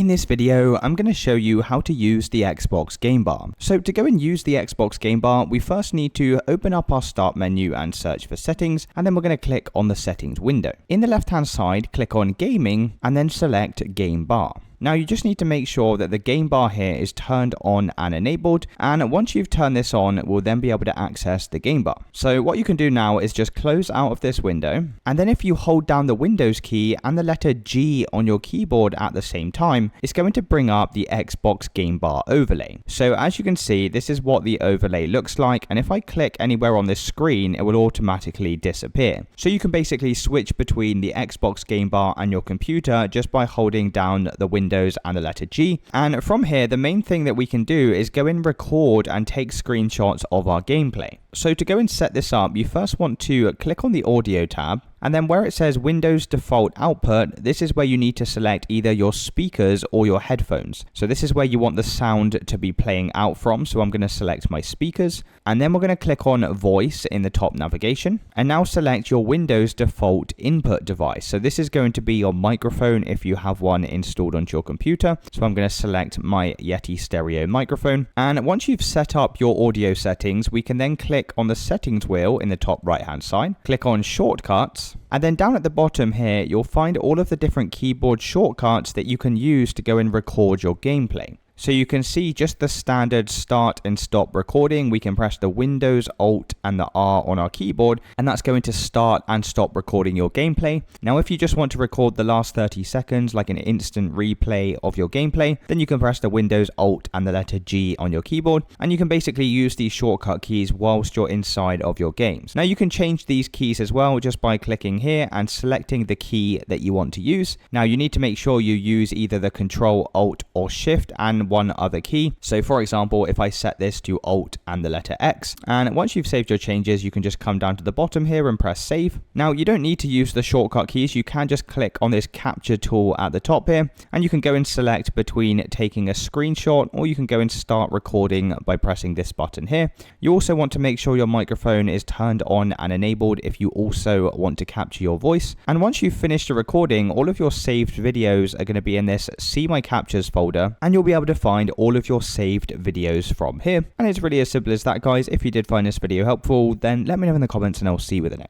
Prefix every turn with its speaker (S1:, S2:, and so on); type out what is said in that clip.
S1: this video, I'm going to show you how to use the Xbox game bar. So to go and use the Xbox game bar, we first need to open up our start menu and search for settings, and then we're going to click on the settings window. In the left hand side, click on gaming and then select game bar. Now you just need to make sure that the game bar here is turned on and enabled, and once you've turned this on, we'll then be able to access the game bar. So what you can do now is just close out of this window, and then if you hold down the Windows key and the letter G on your keyboard at the same time, it's going to bring up the Xbox game bar overlay. So as you can see, this is what the overlay looks like, and if I click anywhere on this screen, it will automatically disappear. So you can basically switch between the Xbox game bar and your computer just by holding down the Windows and the letter G. And from here, the main thing that we can do is go and record and take screenshots of our gameplay. So to go and set this up, you first want to click on the audio tab, and then where it says Windows default output, this is where you need to select either your speakers or your headphones. So this is where you want the sound to be playing out from. So I'm going to select my speakers, and then we're going to click on voice in the top navigation, and now select your Windows default input device. So this is going to be your microphone if you have one installed onto your computer. So I'm going to select my Yeti stereo microphone. And once you've set up your audio settings, we can then click on the settings wheel in the top right hand side, click on shortcuts, and then down at the bottom here, you'll find all of the different keyboard shortcuts that you can use to go and record your gameplay. So you can see just the standard start and stop recording. We can press the Windows, Alt, and the R on our keyboard, and that's going to start and stop recording your gameplay. Now, if you just want to record the last 30 seconds, like an instant replay of your gameplay, then you can press the Windows, Alt, and the letter G on your keyboard, and you can basically use these shortcut keys whilst you're inside of your games. Now, you can change these keys as well just by clicking here and selecting the key that you want to use. Now, you need to make sure you use either the Control, Alt, or Shift, and one other key. So for example, if I set this to Alt and the letter X, and once you've saved your changes, you can just come down to the bottom here and press save. Now you don't need to use the shortcut keys. You can just click on this capture tool at the top here, and you can go and select between taking a screenshot, or you can go and start recording by pressing this button here. You also want to make sure your microphone is turned on and enabled if you also want to capture your voice. And once you've finished the recording, all of your saved videos are going to be in this See My Captures folder, and you'll be able to find all of your saved videos from here. And it's really as simple as that, guys. If you did find this video helpful, then let me know in the comments, and I'll see you with the next one.